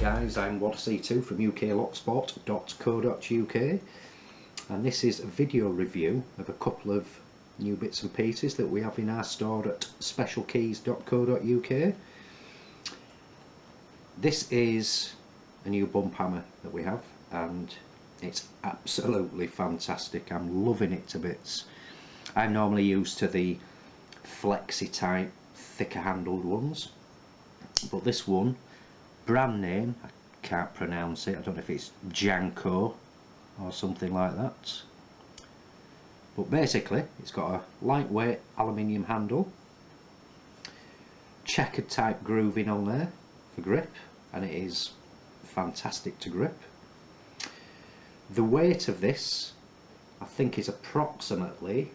guys, I'm WhatC2 from uklocksport.co.uk, and this is a video review of a couple of new bits and pieces that we have in our store at specialkeys.co.uk. This is a new bump hammer that we have, and it's absolutely fantastic. I'm loving it to bits. I'm normally used to the flexi type, thicker handled ones, but this one, brand name, I can't pronounce it, I don't know if it's BJANCO or something like that, but basically it's got a lightweight aluminium handle, checkered type grooving on there for grip, and it is fantastic to grip. The weight of this I think is approximately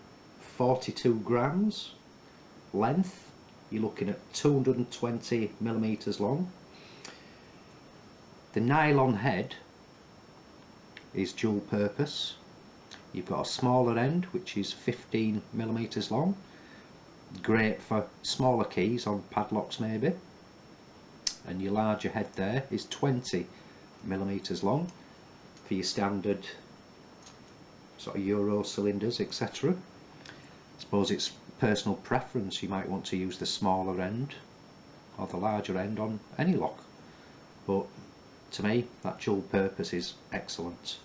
42 grams. Length, you're looking at 220 millimeters long. The nylon head is dual purpose. You've got a smaller end which is 15 millimeters long, great for smaller keys on padlocks maybe, and your larger head there is 20 millimeters long for your standard sort of Euro cylinders, etc. I suppose it's personal preference, you might want to use the smaller end or the larger end on any lock, but to me that dual purpose is excellent.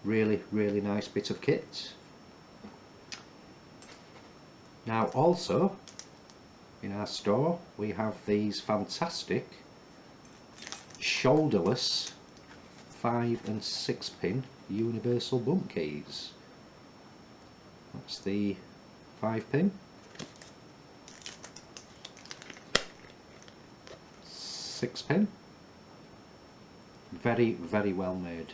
Really nice bit of kit. Now also in our store we have these fantastic shoulderless 5 and 6 pin universal bump keys. That's the 5 pin, 6 pin. Very well made.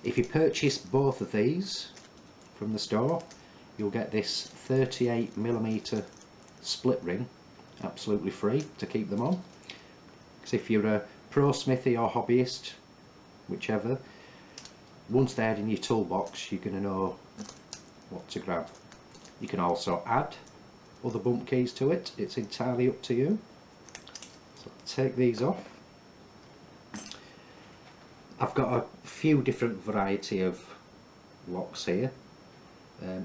If you purchase both of these from the store, you'll get this 38mm split ring absolutely free to keep them on. Because if you're a pro smithy or hobbyist, whichever, once they're in your toolbox you're going to know what to grab. You can also add other bump keys to it, it's entirely up to you. So take these off. I've got a few different variety of locks here.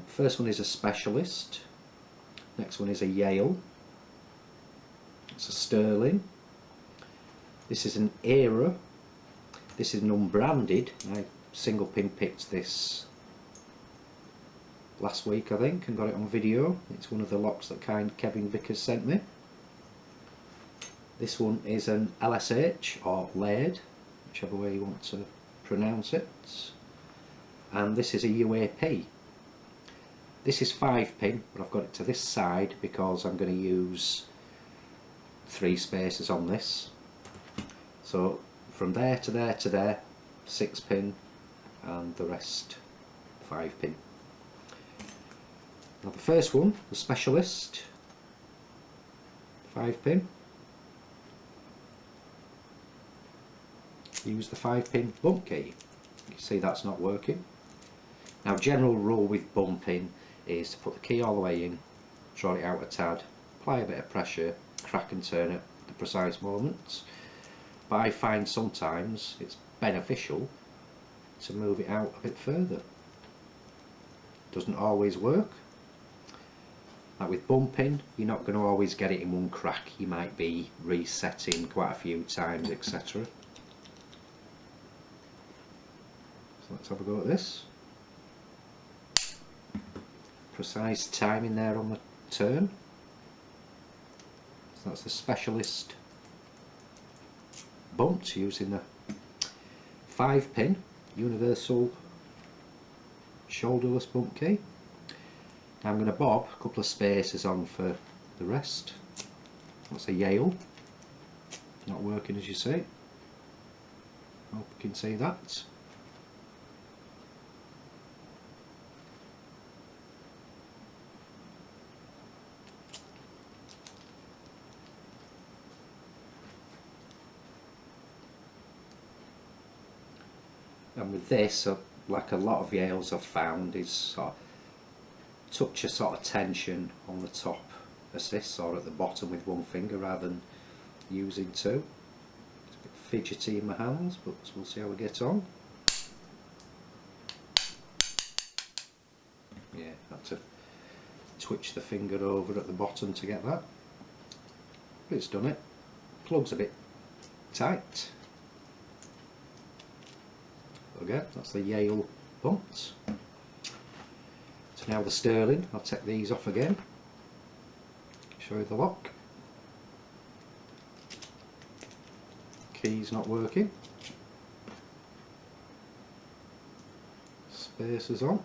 First one is a Specialist, next one is a Yale, it's a Sterling, this is an Era, this is an unbranded. I single pin picked this last week I think and got it on video. It's one of the locks that Kevin Vickers sent me. This one is an LSH or Laird, whichever way you want to pronounce it, and this is a UAP. This is 5 pin, but I've got it to this side because I'm going to use 3 spaces on this, so from there to there to there 6 pin and the rest 5 pin. Now the first one, the Specialist 5 pin, use the 5 pin bump key. You can see that's not working. Now general rule with bumping is to put the key all the way in, draw it out a tad, apply a bit of pressure, crack and turn at the precise moments, but I find sometimes it's beneficial to move it out a bit further. Doesn't always work. Like with bumping, you're not going to always get it in one crack, you might be resetting quite a few times, etc. So let's have a go at this. Precise timing there on the turn. So that's the Specialist bumps using the 5 pin universal shoulderless bump key. Now I'm going to bob a couple of spaces on for the rest. That's a Yale, not working as you see. Hope you can see that. And with this, like a lot of Yales I've found, is sort of touch a sort of tension on the top assist or at the bottom with one finger rather than using two. It's a bit fidgety in my hands, but we'll see how we get on. Yeah, had to twitch the finger over at the bottom to get that, but it's done it. Plug's a bit tight. Again, that's the Yale bunts. So now the sterling, I'll take these off again, show you the lock. Key's not working. Spacers on.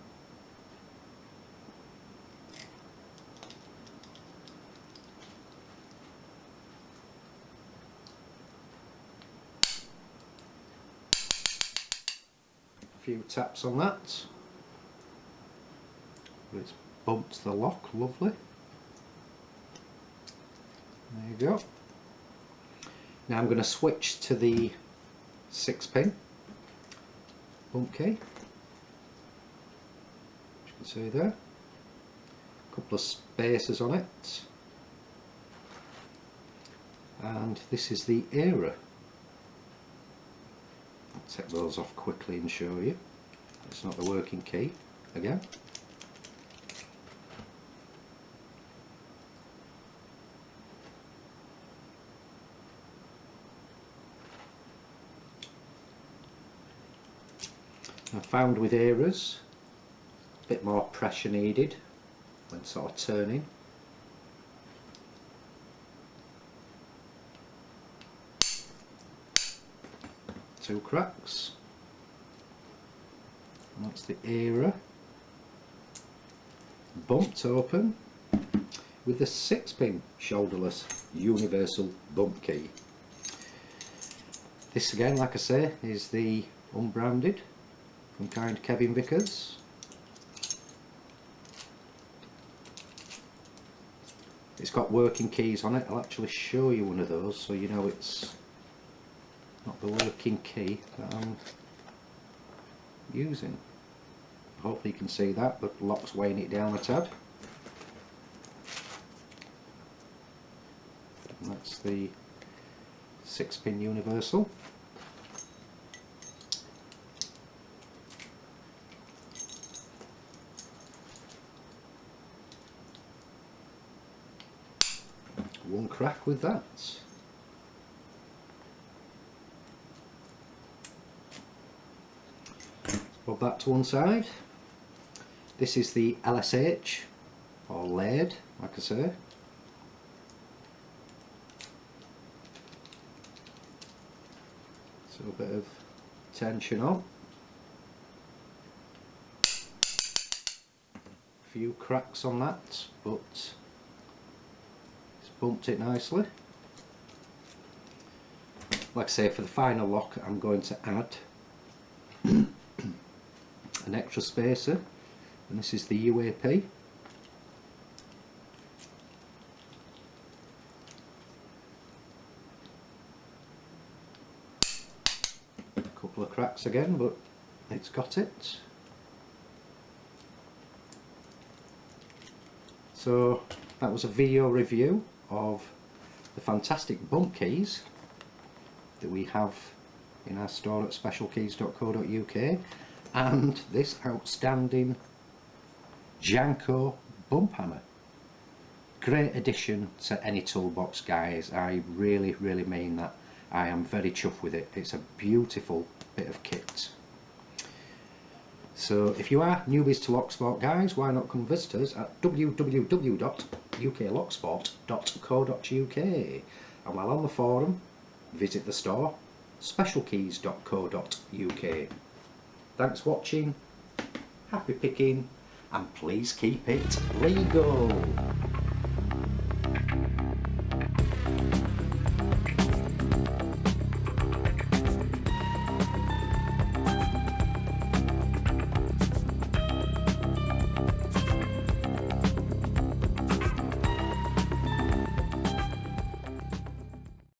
Few taps on that, but it's bumped the lock, lovely. There you go. Now I'm going to switch to the 6-pin bump key, as you can see there, a couple of spacers on it, and this is the era. I'll take those off quickly and show you. It's not the working key again. I found with eras a bit more pressure needed when sort of turning. Two cracks, and that's the era bumped open with the 6-pin shoulderless universal bump key. This again, like I say, is the unbranded from kind Kevin Vickers. It's got working keys on it. I'll actually show you one of those so you know it's not the working key that I'm using. Hopefully you can see that, but the lock's weighing it down a tad. And that's the 6-pin universal. One crack with that. Put that to one side. This is the LSH, or lead, like I say. So a bit of tension on. A few cracks on that, but it's bumped it nicely. Like I say, for the final lock I'm going to add an extra spacer, and this is the UAP. A couple of cracks again, but it's got it. So that was a video review of the fantastic bump keys that we have in our store at specialkeys.co.uk, and this outstanding BJANCO bump hammer. Great addition to any toolbox, guys. I really mean that. I am very chuffed with it. It's a beautiful bit of kit. So if you are newbies to Locksport, guys, why not come visit us at www.uklocksport.co.uk, and while on the forum, visit the store specialkeys.co.uk. Thanks for watching, happy picking, and please keep it legal.